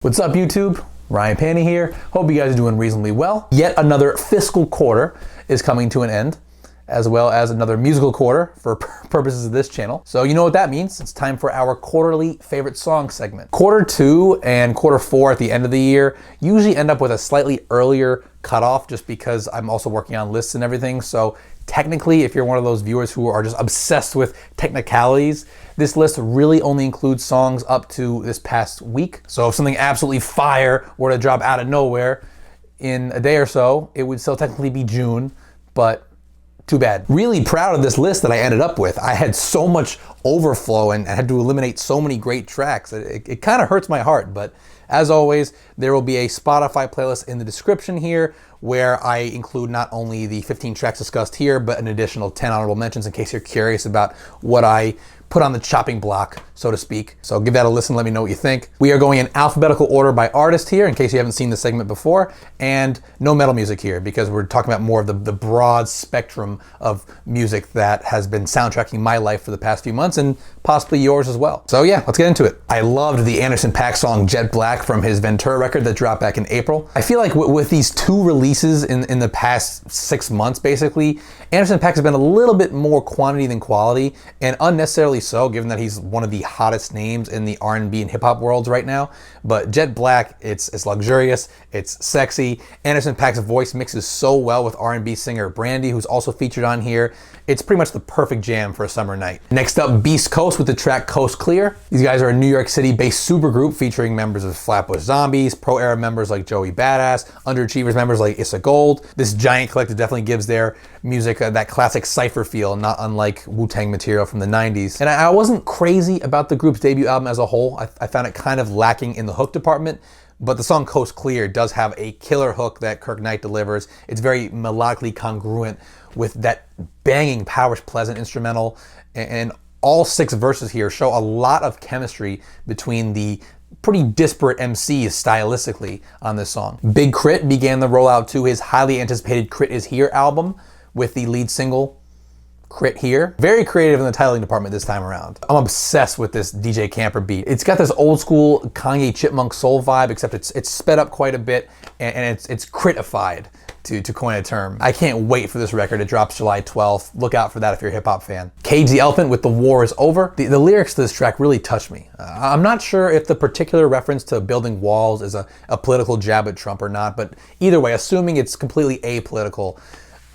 What's up, YouTube? Ryan Panny here. Hope you guys are doing reasonably well. Yet another fiscal quarter is coming to an end, as well as another musical quarter for purposes of this channel. So you know what that means. It's time for our quarterly favorite song segment. Quarter 2 and quarter 4 at the end of the year usually end up with a slightly earlier cutoff just because I'm also working on lists and everything. So technically, if you're one of those viewers who are just obsessed with technicalities, this list really only includes songs up to this past week. So if something absolutely fire were to drop out of nowhere in a day or so, it would still technically be June, but too bad. Really proud of this list that I ended up with. I had so much overflow and I had to eliminate so many great tracks. It kind of hurts my heart, but as always, there will be a Spotify playlist in the description here where I include not only the 15 tracks discussed here, but an additional 10 honorable mentions in case you're curious about what I put on the chopping block, so to speak. So give that a listen, let me know what you think. We are going in alphabetical order by artist here, in case you haven't seen this segment before, and no metal music here, because we're talking about more of the broad spectrum of music that has been soundtracking my life for the past few months, and possibly yours as well. So yeah, let's get into it. I loved the Anderson .Paak song Jet Black from his Ventura record that dropped back in April. I feel like with these two releases in the past 6 months, basically, Anderson .Paak has been a little bit more quantity than quality, and unnecessarily so, given that he's one of the hottest names in the R&B and hip-hop worlds right now. But Jet Black, it's luxurious, it's sexy. Anderson .Paak's voice mixes so well with R&B singer Brandy, who's also featured on here. It's pretty much the perfect jam for a summer night. Next up, Beast Coast with the track Coast Clear. These guys are a New York City-based supergroup featuring members of Flatbush Zombies, pro-era members like Joey Badass, underachievers members like Issa Gold. This giant collective definitely gives their music that classic cypher feel, not unlike Wu-Tang material from the 90s. And I wasn't crazy about the group's debut album as a whole. I found it kind of lacking in the hook department, but the song Coast Clear does have a killer hook that Kirk Knight delivers. It's very melodically congruent with that banging Powers Pleasant instrumental, and all 6 verses here show a lot of chemistry between the pretty disparate MCs stylistically on this song. Big Crit began the rollout to his highly anticipated Crit Is Here album with the lead single Crit Here. Very creative in the titling department this time around. I'm obsessed with this DJ Camper beat. It's got this old school Kanye Chipmunk soul vibe, except it's sped up quite a bit, and it's critified, to coin a term. I can't wait for this record. It drops July 12th. Look out for that if you're a hip hop fan. Cage the Elephant with The War Is Over. The lyrics to this track really touched me. I'm not sure if the particular reference to building walls is a political jab at Trump or not, but either way, assuming it's completely apolitical,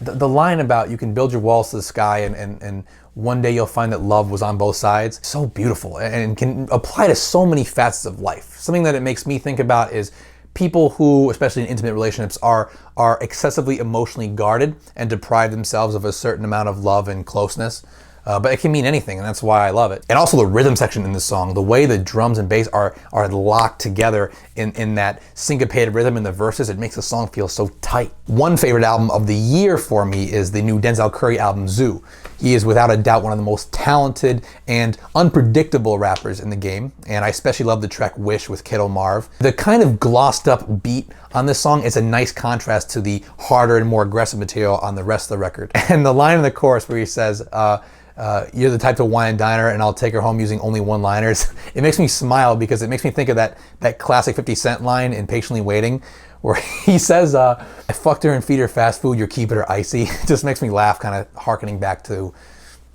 the line about you can build your walls to the sky and one day you'll find that love was on both sides, so beautiful and can apply to so many facets of life. Something that it makes me think about is people who, especially in intimate relationships, are excessively emotionally guarded and deprive themselves of a certain amount of love and closeness. But it can mean anything, and that's why I love it. And also the rhythm section in this song, the way the drums and bass are locked together in that syncopated rhythm in the verses, it makes the song feel so tight. One favorite album of the year for me is the new Denzel Curry album, Zoo. He is without a doubt one of the most talented and unpredictable rappers in the game, and I especially love the track Wish with Kiddo Marv. The kind of glossed up beat on this song is a nice contrast to the harder and more aggressive material on the rest of the record. And the line in the chorus where he says, you're the type to wine and diner and I'll take her home using only one-liners. It makes me smile because it makes me think of that classic 50 Cent line in Patiently Waiting, where he says, I fucked her and feed her fast food, you're keeping her icy. It just makes me laugh, kind of harkening back to,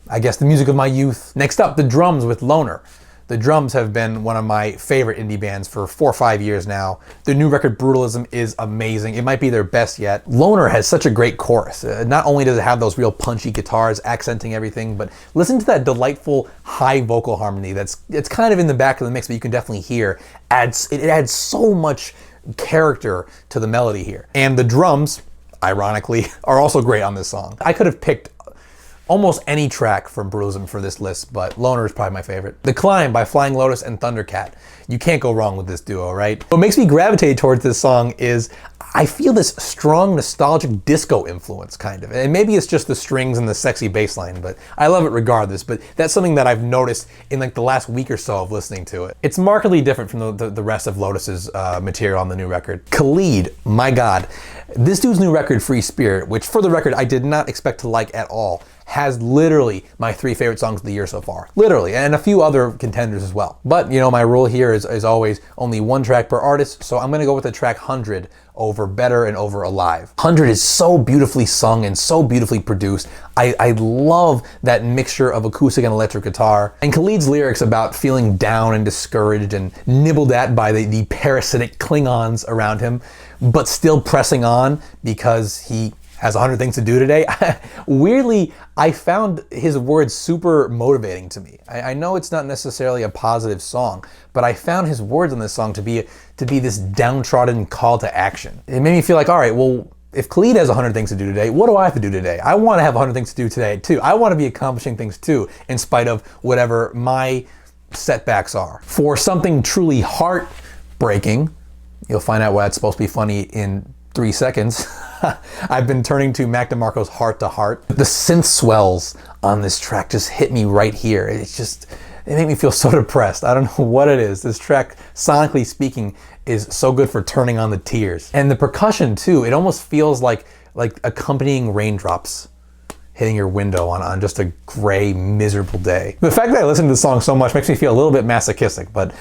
I guess, the music of my youth. Next up, the drums with Loner. The Drums have been one of my favorite indie bands for 4 or 5 years now. Their new record, Brutalism, is amazing. It might be their best yet. Loner has such a great chorus. Not only does it have those real punchy guitars accenting everything, but listen to that delightful high vocal harmony it's kind of in the back of the mix, but you can definitely hear. It adds so much character to the melody here. And the drums, ironically, are also great on this song. I could have picked almost any track from Brutalism for this list, but Loner is probably my favorite. The Climb by Flying Lotus and Thundercat. You can't go wrong with this duo, right? What makes me gravitate towards this song is I feel this strong nostalgic disco influence, kind of. And maybe it's just the strings and the sexy bass line, but I love it regardless. But that's something that I've noticed in like the last week or so of listening to it. It's markedly different from the rest of Lotus's material on the new record. Khalid, my God. This dude's new record, Free Spirit, which for the record I did not expect to like at all, has literally my 3 favorite songs of the year so far. Literally, and a few other contenders as well. But, you know, my rule here is always only 1 track per artist, so I'm gonna go with the track 100 over Better and over Alive. 100 is so beautifully sung and so beautifully produced. I love that mixture of acoustic and electric guitar. And Khalid's lyrics about feeling down and discouraged and nibbled at by the parasitic Klingons around him, but still pressing on because he has 100 things to do today. Weirdly, I found his words super motivating to me. I know it's not necessarily a positive song, but I found his words on this song to be this downtrodden call to action. It made me feel like, all right, well, if Khalid has 100 things to do today, what do I have to do today? I want to have 100 things to do today too. I want to be accomplishing things too, in spite of whatever my setbacks are. For something truly heartbreaking, you'll find out why it's supposed to be funny in 3 seconds. I've been turning to Mac DeMarco's Heart to Heart. The synth swells on this track just hit me right here. It made me feel so depressed. I don't know what it is. This track, sonically speaking, is so good for turning on the tears. And the percussion too, it almost feels like accompanying raindrops hitting your window on just a gray, miserable day. The fact that I listen to this song so much makes me feel a little bit masochistic, but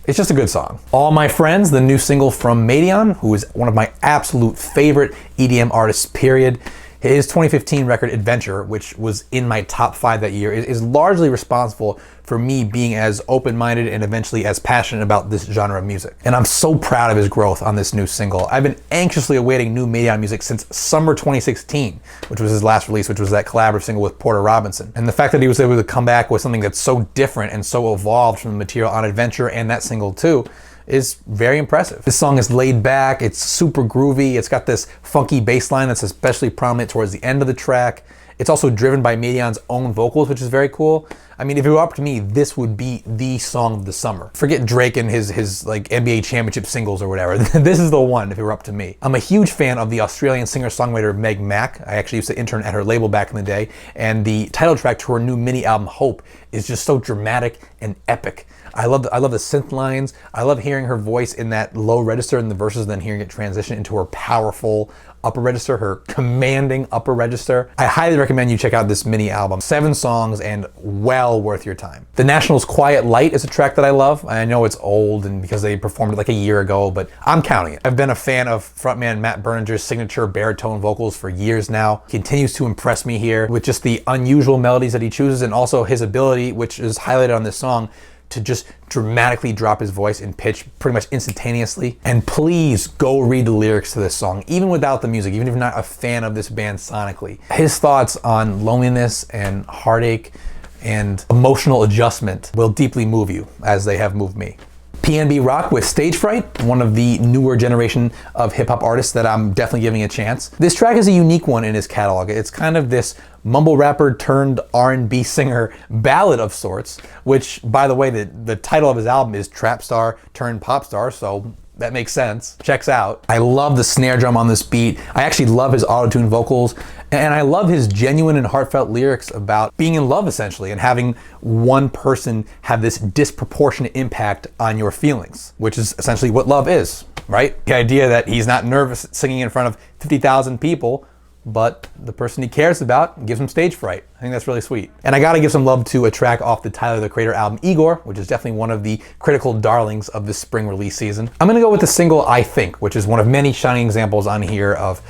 it's just a good song. All My Friends, the new single from Madeon, who is one of my absolute favorite EDM artists, period. His 2015 record, Adventure, which was in my top 5 that year, is largely responsible for me being as open-minded and eventually as passionate about this genre of music. And I'm so proud of his growth on this new single. I've been anxiously awaiting new Madeon music since summer 2016, which was his last release, which was that collaborative single with Porter Robinson. And the fact that he was able to come back with something that's so different and so evolved from the material on Adventure and that single too, is very impressive. This song is laid back, it's super groovy, it's got this funky bass line that's especially prominent towards the end of the track. It's also driven by Madeon's own vocals, which is very cool. I mean, if it were up to me, this would be the song of the summer. Forget Drake and his like NBA championship singles or whatever. This is the one if it were up to me. I'm a huge fan of the Australian singer-songwriter Meg Mac. I actually used to intern at her label back in the day, and the title track to her new mini album, Hope, is just so dramatic and epic. I love the synth lines. I love hearing her voice in that low register in the verses, and then hearing it transition into her powerful upper register, her commanding upper register. I highly recommend you check out this mini album. 7 songs and well worth your time. The National's Quiet Light is a track that I love. I know it's old and because they performed it like a year ago, but I'm counting it. I've been a fan of frontman Matt Berninger's signature baritone vocals for years now. He continues to impress me here with just the unusual melodies that he chooses, and also his ability, which is highlighted on this song, to just dramatically drop his voice in pitch pretty much instantaneously. And please go read the lyrics to this song, even without the music, even if you're not a fan of this band sonically. His thoughts on loneliness and heartache and emotional adjustment will deeply move you, as they have moved me. PNB Rock with Stage Fright, one of the newer generation of hip-hop artists that I'm definitely giving a chance. This track is a unique one in his catalog. It's kind of this mumble rapper turned R&B singer ballad of sorts, which, by the way, the title of his album is Trap Star turned Pop Star, so that makes sense. Checks out. I love the snare drum on this beat. I actually love his auto-tune vocals, and I love his genuine and heartfelt lyrics about being in love, essentially, and having one person have this disproportionate impact on your feelings, which is essentially what love is, right? The idea that he's not nervous singing in front of 50,000 people, but the person he cares about gives him stage fright. I think that's really sweet. And I gotta give some love to a track off the Tyler, the Creator album, Igor, which is definitely one of the critical darlings of this spring release season. I'm gonna go with the single I Think, which is one of many shining examples on here of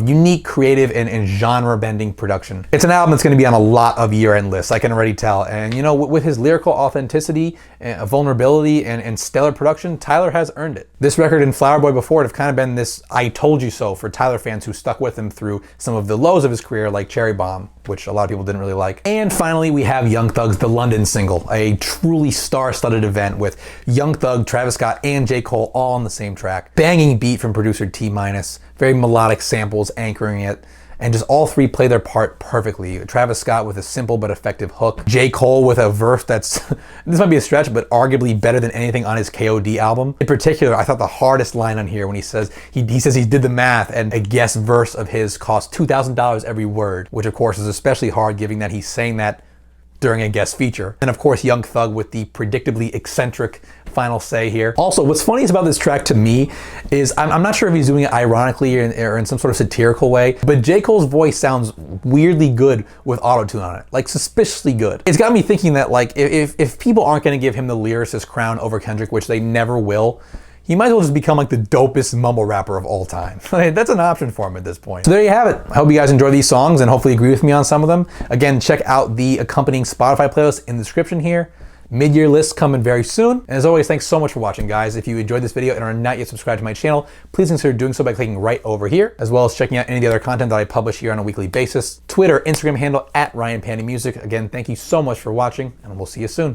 unique, creative, and genre-bending production. It's an album that's gonna be on a lot of year-end lists, I can already tell. And you know, with his lyrical authenticity, vulnerability, and stellar production, Tyler has earned it. This record and Flower Boy before it have kind of been this I told you so for Tyler fans who stuck with him through some of the lows of his career, like Cherry Bomb, which a lot of people didn't really like. And finally, we have Young Thug's The London single, a truly star-studded event with Young Thug, Travis Scott, and J. Cole all on the same track. Banging beat from producer T-, very melodic samples anchoring it, and just all three play their part perfectly. Travis Scott with a simple but effective hook. J. Cole with a verse that's, this might be a stretch, but arguably better than anything on his KOD album. In particular, I thought the hardest line on here when he says he did the math and a guest verse of his cost $2,000 every word, which of course is especially hard given that he's saying that during a guest feature. And of course, Young Thug with the predictably eccentric final say here. Also, what's funny about this track to me is I'm not sure if he's doing it ironically or in some sort of satirical way, but J. Cole's voice sounds weirdly good with auto-tune on it, like suspiciously good. It's got me thinking that like if people aren't going to give him the lyricist crown over Kendrick, which they never will, he might as well just become like the dopest mumble rapper of all time. That's an option for him at this point. So there you have it. I hope you guys enjoy these songs and hopefully agree with me on some of them. Again, check out the accompanying Spotify playlist in the description here. Mid-year list coming very soon. And as always, thanks so much for watching, guys. If you enjoyed this video and are not yet subscribed to my channel, please consider doing so by clicking right over here, as well as checking out any of the other content that I publish here on a weekly basis. Twitter, Instagram handle @RyanPandyMusic. Again, thank you so much for watching, and we'll see you soon.